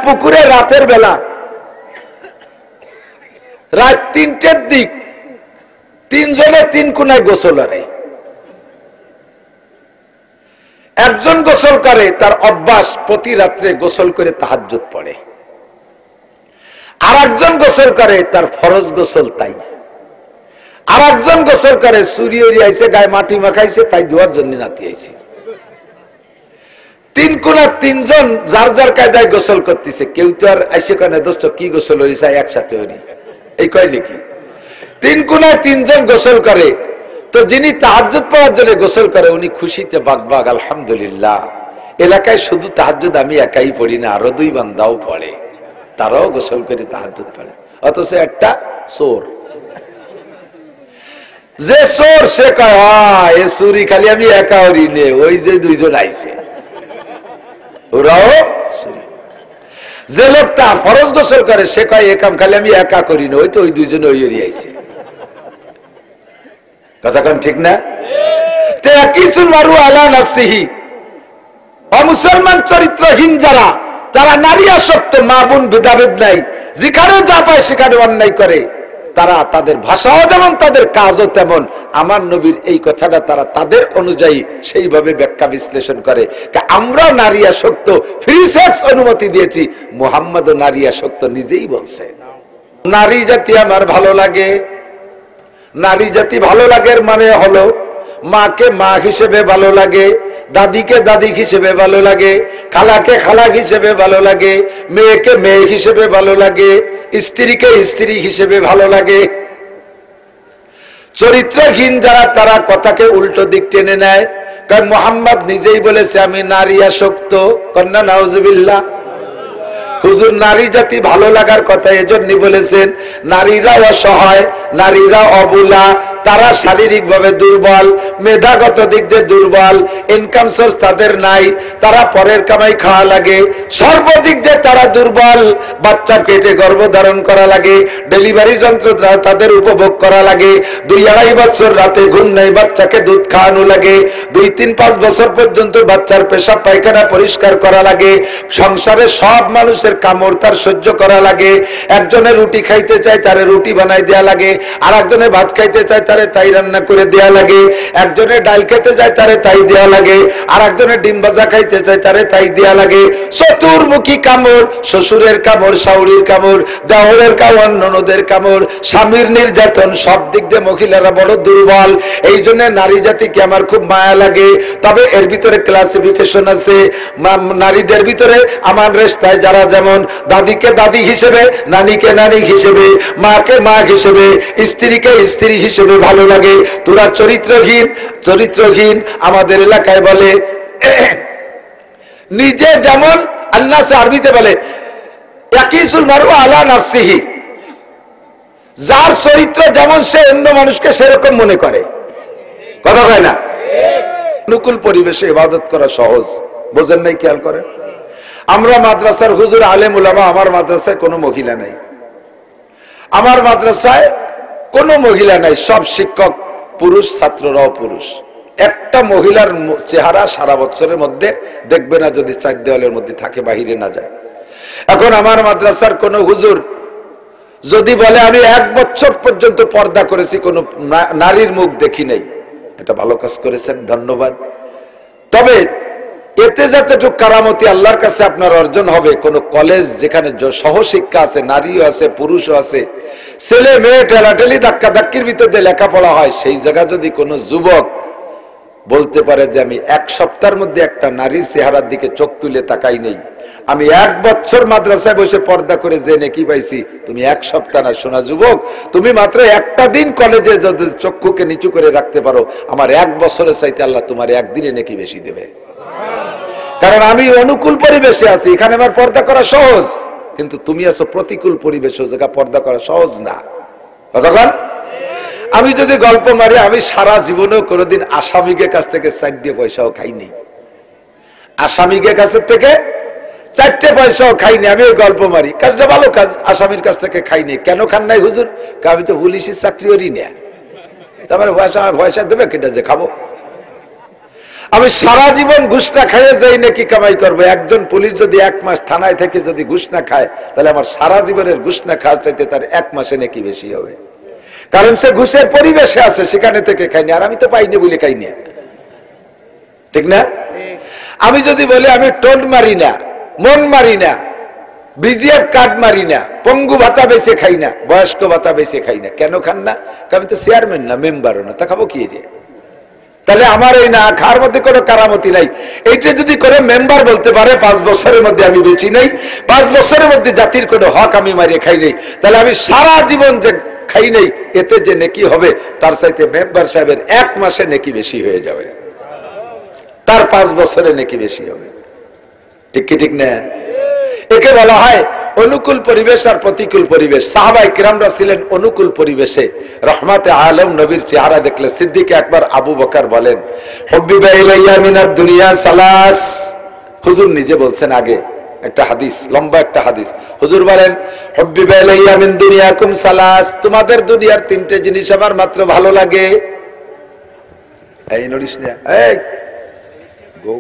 পুকুরে রাতের বেলা রাত 3টের দিক 3 জনে 3 কোনায় গোসল করে। একজন গোসল করে, তার অভ্যাস প্রতি রাত্রে গোসল করে তাহাজ্জুদ পড়ে। আর একজন গোসল করে, তার ফরজ গোসল তাই। আর একজন গোসল করে চুরি হয়ে আইছে, গায়ে মাটি মাখাইছে, তাই ধোয়ার জন্য নাতি আইছে। 3 কোনা 3 জন যার যার কায়দায় গোসল করতেছে। কেউ তো আর আইসে কেন দোস্ত কি গোসল হয়েছে একসাথে হরি এই কয় নাকি? 3 কোনায় 3 জন গোসল করে। তো যিনি তাহাজ্জুদ পড়ার জন্য গোসল করে উনি খুশিতে বাগবাগ, আলহামদুলিল্লাহ এলাকায় শুধু তাহাজ্জুদ আমি একাই পড়ি না, আরো 2 বান্দাও পড়ে, তারাও গোসল করে তাহাজ্জুদ পড়ে। অথচ একটা চোর, যে চোর সে কয় এ চুরি খালি আমি একা হরি নে, ওই যে 2 জন আইছে ওরাও চুরি। যে লোকটা ফরজ গোসল করে সে কয় এ কাম খালি আমি একা করি না, ওই তো ওই 2 জন ওই আইছে। কথা কোন ঠিক না? মুসলমান চরিত্রহীন যারা, তারা নারী আসক্ত, মা বোন ভেদাভেদ নাই, যেখানে যা পায় সেখানে অন্যায় করে, তারা তাদের ভাষাও যেমন তাদের কাজও তেমন। আমার নবীর এই কথাটা তারা তাদের অনুযায়ী সেইভাবে ব্যাখ্যা বিশ্লেষণ করে। আমরা নারী আসক্ত, ফ্রি সেক্স অনুমতি দিয়েছি, মুহাম্মদও নারী আসক্ত নিজেই বলছে। নারী জাতি আমার ভালো লাগে। নারী জাতি ভালো লাগের মানে হলো মাকে মা হিসেবে ভালো লাগে, দাদিকে দাদি হিসেবে ভালো লাগে, খালাকে খালা হিসেবে ভালো লাগে, মেয়েকে মেয়ে হিসেবে ভালো লাগে, স্ত্রীকে স্ত্রী হিসেবে ভালো লাগে। চরিত্রহীন যারা তারা কথাকে উল্টো দিক টেনে নেয়। কারণ মুহাম্মদ নিজেই বলেছে আমি নারী আসক্ত। কন্যা নাউজুবিল্লাহ। হুজুর নারী জাতি ভালো লাগার কথা এজন্যই বলেছেন, নারীরা অসহায়, নারীরা অবলা, তারা শারীরিক ভাবে দুর্বল, মেধাগত দিক দিয়ে দুর্বল, ইনকাম সোর্স তাদের নাই, তারা পরের কামাই খাওয়া লাগে, সর্বদিক দিয়ে তারা দুর্বল। বাচ্চা পেটে গর্ভধারণ করা লাগে, ডেলিভারি যন্ত্র তাদের উপভোগ করা লাগে, 2-2.5 বছর রাতে ঘুম নেই, বাচ্চাকে দুধ খাওয়ানো লাগে, 2-3-5 বছর পর্যন্ত বাচ্চার পেশাব পায়খানা পরিষ্কার করা লাগে, সংসারে সব মানুষের কামড় তার সহ্য করা লাগে। একজনের রুটি খাইতে চায় তারে রুটি বানাই দেয়া লাগে, আর একজনে ভাত খাইতে চায় তারে তাই রান্না করে দেয়া লাগে, একজনে ডাল খেতে চায় তারে তাই দেয়া লাগে, আর একজনে ডিম ভাজা খাইতে চায় তারে তাই দেয়া লাগে। চতুর্মুখী কামড়, শ্বশুরের কামড়, শাশুড়ির কামড়, দেওরের কামড়, ননদের কামড়, স্বামীর নির্যাতন, সব দিক দিয়ে মহিলারা বড় দুর্বল। এই জন্য নারী জাতিকে আমার খুব মায়া লাগে। তবে এর ভিতরে ক্লাসিফিকেশন আছে। নারীদের ভিতরে আমার রেস্তায় যারা যেমন দাদিকে দাদি হিসেবে, নানিকে নানি হিসেবে, মাকে মা হিসেবে, স্ত্রীকে স্ত্রী হিসেবে ভালো লাগে। তোরা চরিত্রহীন। চরিত্রহীন আমাদের এলাকায় বলে নিজে যেমন, আন্নাস আরবিতে বলে ইয়াকিসুল মারউ আলা নাফসিহি, যার চরিত্র যেমন সে অন্য মানুষকে সেরকম মনে করে। কথা হয় না? অনুকূল পরিবেশে ইবাদত করা সহজ, বোঝেন নাই? খেয়াল করেন, আমরা মাদ্রাসার হুজুর আলেম উলামা, আমার মাদ্রাসায় কোনো মহিলা নাই, আমার মাদ্রাসায় কোনো মহিলা নাই, সব শিক্ষক পুরুষ, ছাত্ররাও পুরুষ। একটা মহিলার চেহারা সারা বছরের মধ্যে দেখবে না যদি 4 দেওয়ালের মধ্যে থাকে, বাহিরে না যায়। এখন আমার মাদ্রাসার কোন হুজুর যদি বলে আমি 1 বছর পর্যন্ত পর্দা করেছি, কোন নারীর মুখ দেখি নাই, এটা ভালো কাজ করেছেন, ধন্যবাদ। তবে এতে যতটুকু কারামতি আল্লাহর কাছে আপনার অর্জন হবে, কোন কলেজ যেখানে সহশিক্ষা আছে, নারীও আছে পুরুষও আছে, ছেলে মেয়ে ঠেলাঠেলি ধাক্কা ধাক্কির ভিতরে লেখাপড়া হয়, সেই জায়গা যদি কোনো যুবক বলতে পারে যে আমি 1 সপ্তাহের মধ্যে একটা নারীর চেহারার দিকে চোখ তুলে তাকাই নেই, আমি 1 বছর মাদ্রাসায় বসে পর্দা করে যে নেকি পাইছি, তুমি 1 সপ্তাহ না, শোনা যুবক, তুমি মাত্র একটা দিন কলেজে যদি চক্ষুকে নিচু করে রাখতে পারো, আমার 1 বছরের চাইতে আল্লাহ তোমার 1 দিনে নেকি বেশি দেবে। কারণ আমি অনুকূল পরিবেশে আছি, এখানে আমার পর্দা করা সহজ, কিন্তু তুমি আছো প্রতিকূল পরিবেশে, জায়গা পর্দা করা সহজ না। কতক্ষণ আমি যদি গল্প মারি, আমি সারা জীবনেও কোনোদিন আসামিকে কাছ থেকে 4 পয়সাও খাইনি, আসামিকে কাছের থেকে 4 পয়সাও খাইনি। আমি ওই গল্প মারি, কাজটা ভালো কাজ, আসামির কাছ থেকে খাইনি। কেন খান নাই হুজুর? আমি তো পুলিশের চাকরি করি না, তারপরে পয়সা দেবে কেটে যে খাবো। আমি সারা জীবন ঘুষ না খাইয়ে যাই নাকি কামাই করবো। একজন পুলিশ যদি 1 মাস থানায় থেকে যদি ঘুষ না খায়, তাহলে আমার সারা জীবনের ঘুষ না খাওয়ার চাইতে তার 1 মাসে নাকি বেশি হবে। কারণ সে ঘুষের পরিবেশে আছে, সেখানে থেকে খাইনি। আর আমি তো পাইনি বলে খাইনি, ঠিক না? আমি যদি বলি আমি টোন্ড মারি না, মন মারি না, বিজিএফ কার্ড মারি না, পঙ্গু ভাতা বেঁচে খাই না, বয়স্ক ভাতা বেঁচে খাই না, কেন খান না? আমি তো চেয়ারম্যান না, মেম্বারও না, তা খাবো কি রে? তাহলে আমার এই না খাওয়ার মধ্যে কোনো কারামতি নাই। এইটা যদি করে মেম্বার বলতে পারে 5 বছরের মধ্যে আমি বেঁচি নাই, 5 বছরের মধ্যে জাতির কোনো হক আমি মারিয়ে খাই নাই, তাহলে আমি সারা জীবন যে খাই নাই, এতে যে নেকি হবে তার চাইতে মেম্বার সাহেবের 1 মাসে নেকি বেশি হয়ে যাবে, তার 5 বছরে নেকি বেশি হবে। ঠিক কি ঠিক না? একে বলা হয় অনুকূল পরিবেশ আর প্রতিকূল পরিবেশ। সাহাবায়ে কিরামরা ছিলেন অনুকূল পরিবেশে। রহমাতে আলম নবীর চেহারা দেখলে সিদ্দিক আকবর আবু বকর বলেন, হুব্বিবা ইলাইয়া মিনাদ দুনিয়া সালাস। হুজুর নিজে বলছেন আগে একটা হাদিস, লম্বা একটা হাদিস। হুজুর বলেন, হুব্বিবা ইলাইয়া মিন দুনিয়াকুম সালাস, তোমাদের দুনিয়ার 3টে জিনিস আমার মাত্র ভালো লাগে। এই নড়িস না, এই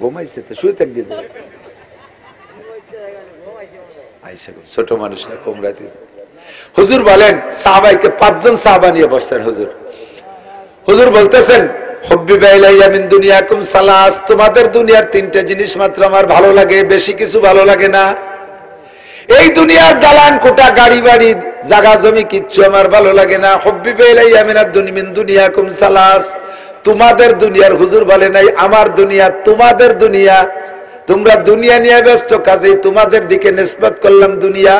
ঘুমাইছে তো, শুয়ে থাকবি। ছোট মানুষ না, কোমরাতে। হুজুর বলেন সাহাবাইকে 5 জন সাহাবা নিয়ে বসছেন। হুজুর বলতেছেন, হুব্বিবা ইলাইয়া মিন দুনিয়াকুম সালাস, তোমাদের দুনিয়ার 3টে জিনিস মাত্র আমার ভালো লাগে, বেশি কিছু ভালো লাগে না। এই দুনিয়ার দালান কোটা, গাড়ি বাড়ি, জায়গা জমি কিচ্ছু আমার ভালো লাগে না। হুব্বিবা ইলাইয়া মিন দুনিয়াকুম সালাস, তোমাদের দুনিয়ার, হুজুর বলে নাই আমার দুনিয়া, তোমাদের দুনিয়া। তোমরা দুনিয়া নিয়ে ব্যস্ত, কাজেই তোমাদের দিকে নিসবত করলাম দুনিয়া।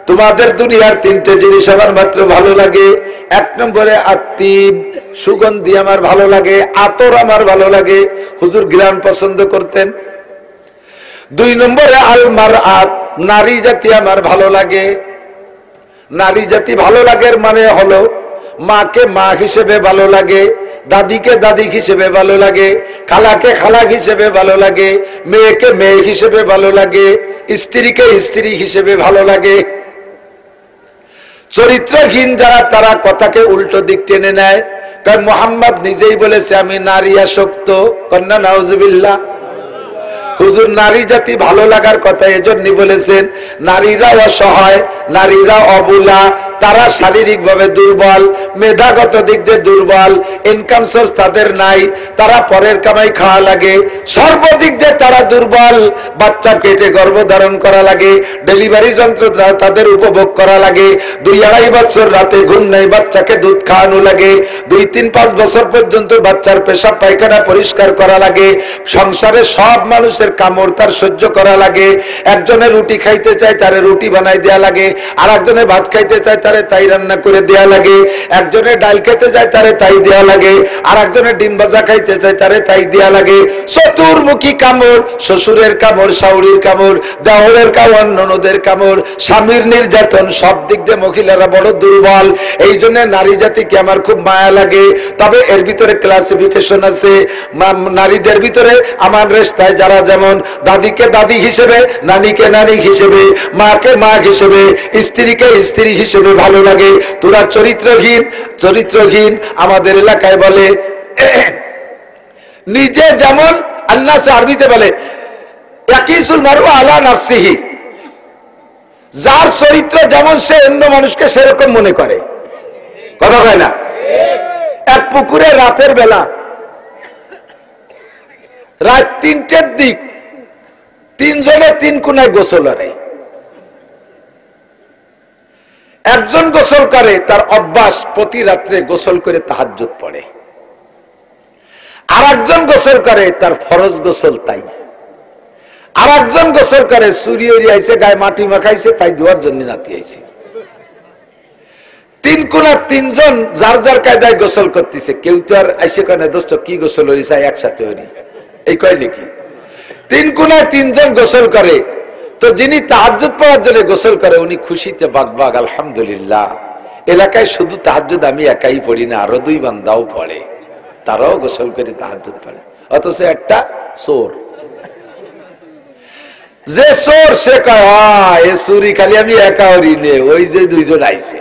তোমাদের দুনিয়ার 3টে জিনিস আমার মাত্র ভালো লাগে। 1 নম্বরে আতিব, সুগন্ধি আমার ভালো লাগে, আতর আমার ভালো লাগে, হুজুর ঘ্রাণ পছন্দ করতেন। 2 নম্বরে আল মারআত, নারী জাতি আমার ভালো লাগে। নারী জাতি ভালো লাগের মানে হলো মাকে মা হিসেবে ভালো লাগে, দাদিকে দাদি হিসেবে ভালো লাগে, খালাকে খালা হিসেবে ভালো লাগে, মেয়েকে মেয়ে হিসেবে ভালো লাগে, স্ত্রীকে স্ত্রী হিসেবে ভালো লাগে। চরিত্রহীন যারা, তারা কথাকে উল্টো দিক টেনে নেয়। কারণ মুহাম্মদ নিজেই বলেছে আমি নারী আসক্ত, কন্যা নাউজুবিল্লাহ। হুজুর নারী জাতি ভালো লাগার কথা এজন্যই বলেছেন, নারীরা অসহায়, নারীরা অবলা, তারা শারীরিক ভাবে দুর্বল, মেধাগত দিক দিয়ে দুর্বল, ইনকাম সোর্স তাদের নাই, তারা পরের কামাই খাওয়া লাগে, সর্বদিক দিয়ে তারা দুর্বল। বাচ্চা পেটে গর্ভধারণ করা লাগে, ডেলিভারি যন্ত্র তাদের উপভোগ করা লাগে, 2-2.5 বছর রাতে ঘুম নাই, বাচ্চাকে দুধ খাওয়ানো লাগে, 2-3-5 বছর পর্যন্ত বাচ্চার পেশাব পায়খানা পরিষ্কার করা লাগে, সংসারে সব মানুষের কামড় তার সহ্য করা লাগে। একজনে রুটি খাইতে চায়, তারে রুটি বানাই দেয়া লাগে, আর একজনে ভাত খাইতে চায়, তারে তাই রান্না করে দেয়া লাগে, একজনে ডাল খেতে চায়, তারে তাই দেয়া লাগে, আর একজনে ডিম ভাজা খাইতে চায়, তারে তাই দেয়া লাগে। চতুর্মুখী কামড়, শ্বশুরের কামড়, শাশুড়ির কামড়, দেওরের কামড়, ননদের কামড়, স্বামীর নির্যাতন, সব দিক দিয়ে মহিলারা বড় দুর্বল। এই জন্য নারী জাতিকে আমার খুব মায়া লাগে। তবে এর ভিতরে ক্লাসিফিকেশন আছে। নারীদের ভিতরে আমার রেস্তায় যারা যেমন দাদিকে দাদি হিসেবে, নানিকে নানি হিসেবে, মাকে মা হিসেবে, স্ত্রীকে স্ত্রী হিসেবে ভালো লাগে। তোরা চরিত্রহীন, চরিত্রহীন আমাদের এলাকায় বলে নিজে যেমন, আল্লাহ আরবিতে বলে ইয়াকিসুল মারউ আলা নাফসিহি, যার চরিত্র যেমন সে অন্য মানুষকে সেরকম মনে করে। কথা কয় না? এক পুকুরে রাতের বেলা, রাত 3টের দিক, 3 জনে 3 কোনায় গোসল করে। একজন গোসল করে, তার অভ্যাস প্রতি রাত্রে গোসল করে তাহাজ্জুদ পড়ে। আর একজন গোসল করে, তার ফরজ গোসল তাই। আর একজন গোসল করে, চুরি আইছে, গায়ে মাটি মাখাইছে, তাই ধোয়ার জন্য নাতি আইছে। 3 কোনা 3 জন যার যার কায়দায় গোসল করতেছে। কেউ তো আর আইসে কেন দোস্ত কি গোসল হয়েছে একসাথে হরি, এই কয় নাকি? 3 কোনায় 3 জন গোসল করে। তো যিনি তাহাজ্জুদ পড়ার জন্য গোসল করে, উনি খুশিতে বাগবাগ, আলহামদুলিল্লাহ, এলাকায় শুধু তাহাজ্জুদ আমি একাই পড়ি না, আরো 2 বান্দাও পড়ে, তারাও গোসল করে তাহাজ্জুদ পড়ে। অথচ একটা চোর, যে চোর সে কয় এ চুরি খালি আমি একা হরি নে, ওই যে 2 জন আইছে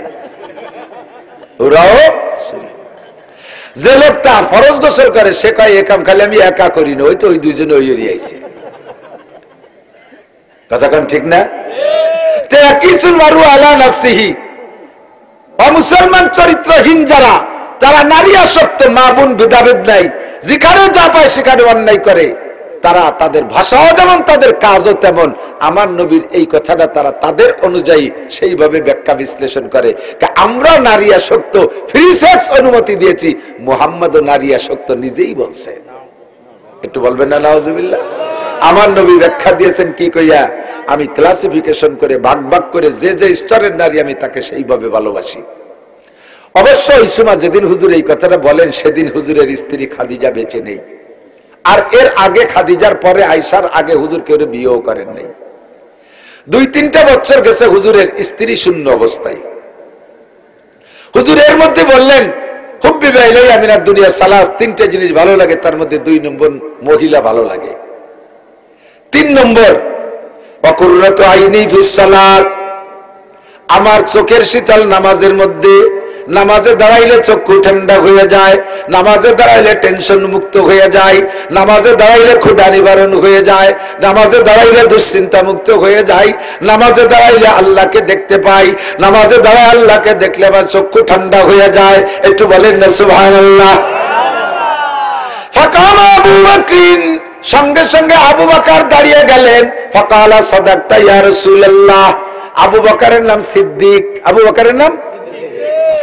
ওরাও চুরি। যে লোকটা ফরজ গোসল করে সে কয় এ কাম খালি আমি একা করি না, ওই তো ওই দুইজনে ওই আইছে। কথা কোন ঠিক না? তাকিসুল মারু আলা নাফসিহি। অমুসলমান চরিত্রহীন যারা, তারা নারী আসক্ত, মা বোন ভেদাভেদ নাই, যেখানে যা পায় সেখানে অন্যায় করে, তারা তাদের ভাষাও যেমন তাদের কাজও তেমন। আমার নবীর এই কথাটা তারা তাদের অনুযায়ী সেইভাবে ব্যাখ্যা বিশ্লেষণ করে। আমরা নারী আসক্ত, ফ্রি সেক্স অনুমতি দিয়েছি, মুহাম্মদও নারী আসক্ত নিজেই বলছে। একটু বলবেন না নাউজুবিল্লাহ? আমার নবী ব্যাখ্যা দিয়েছেন কি কইয়া, আমি ক্লাসিফিকেশন করে ভাগ ভাগ করে যে যে স্তরের নারী আমি তাকে সেইভাবে ভালোবাসি। অবশ্য ওই সময় যেদিন হুজুর এই কথাটা বলেন সেদিন হুজুরের স্ত্রী খাদিজা বেঁচে নেই। আর এর আগে খাদিজার পরে আয়েশার আগে হুজুর কেউ বিয়েও করেন নাই। 2-3টা বছর গেছে হুজুরের স্ত্রী শূন্য অবস্থায়। হুজুর এর মধ্যে বললেন হুব্বি বাইলাই আমিনাদ দুনিয়া সালাস, 3টে জিনিস ভালো লাগে, তার মধ্যে 2 নম্বর মহিলা ভালো লাগে। 3 নম্বর ওয়াকুররাতু আইনি ফিস সালাত, আমার চোখের শীতল নামাজের মধ্যে। নামাজে দাঁড়াইলে চক্ষু ঠান্ডা হয়ে যায়, নামাজে দাঁড়াইলে টেনশন মুক্ত হয়ে যায়, নামাজে দাঁড়াইলে ক্ষুধা নিবারণ হয়ে যায়, নামাজে দাঁড়াইলে দুশ্চিন্তা মুক্ত হয়ে যায়, নামাজে দাঁড়াইলে আল্লাহকে দেখতে পাই, নামাজে দাঁড়ায় আল্লাহকে দেখলে আমার চক্ষু ঠান্ডা হয়ে যায়। একটু বলেন না সুবহানাল্লাহ। ফাকামা আবু বকর, সঙ্গে সঙ্গে আবু বকর দাঁড়িয়ে গেলেন। ফাকালা সাদাকতা ইয়া রাসূলুল্লাহ। আবু বকরের নাম সিদ্দিক। আবু বকরের নাম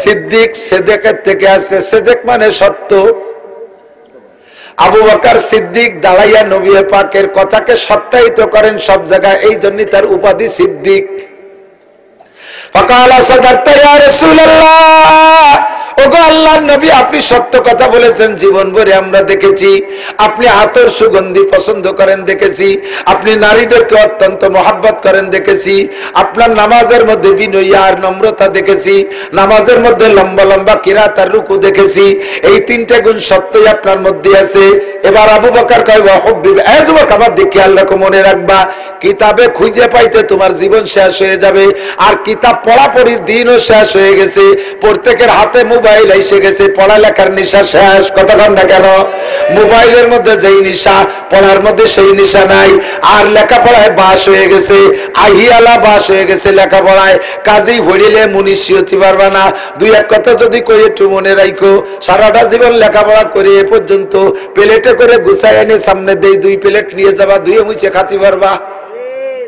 সিদ্দিক, সেদেকের থেকে আসছে, সেদেক মানে সত্য। আবু বকর সিদ্দিক দাঁড়াইয়া নবী পাকের কথাকে সত্যায়িত করেন সব জায়গায়, এই জন্য তার উপাধি সিদ্দিক। ফাকালা সাদাকতা ইয়া রাসূলুল্লাহ, ওগো আল্লাহর নবী, আপনি সত্য কথা বলেছেন, জীবন ভরে আমরা দেখেছি আপনি আতর সুগন্ধি পছন্দ করেন দেখেছি, আপনি নারীদেরকে অত্যন্ত মহব্বত করেন দেখেছি, আপনার নামাজের মধ্যে বিনয় আর নম্রতা দেখেছি, নামাজের মধ্যে লম্বা লম্বা কিরাত আর রুকু দেখেছি, এই 3টে গুণ সত্যই আপনার মধ্যে আছে। এবার আবু বকর কয় ওয়া হুব্বি, এই যুবক আমার দিকে আল্লাহকে মনে রাখবা, কিতাবে খুঁজে পাইতে তোমার জীবন শেষ হয়ে যাবে, আর কিতাব পড়াপড়ির দিনও শেষ হয়ে গেছে, প্রত্যেকের হাতে মোবাইল এসে গেছে, পড়ালেখার নেশা শেষ। কথা কন না কেন? মোবাইলের মধ্যে যেই নেশা, পড়ার মধ্যে সেই নেশা নাই। আর লেখাপড়ায় বাস হয়ে গেছে, আহিয়ালা বাস হয়ে গেছে লেখাপড়ায়, কাজেই হইলে মুনিশি হতে পারবা না। 2-1 কথা যদি কই একটু মনে রাখো, সারাটা জীবন লেখাপড়া করে এ পর্যন্ত প্লেটে করে গুছাই এনে সামনে দেই, 2 প্লেট নিয়ে যাবা, 2 মুছে খাতে পারবা?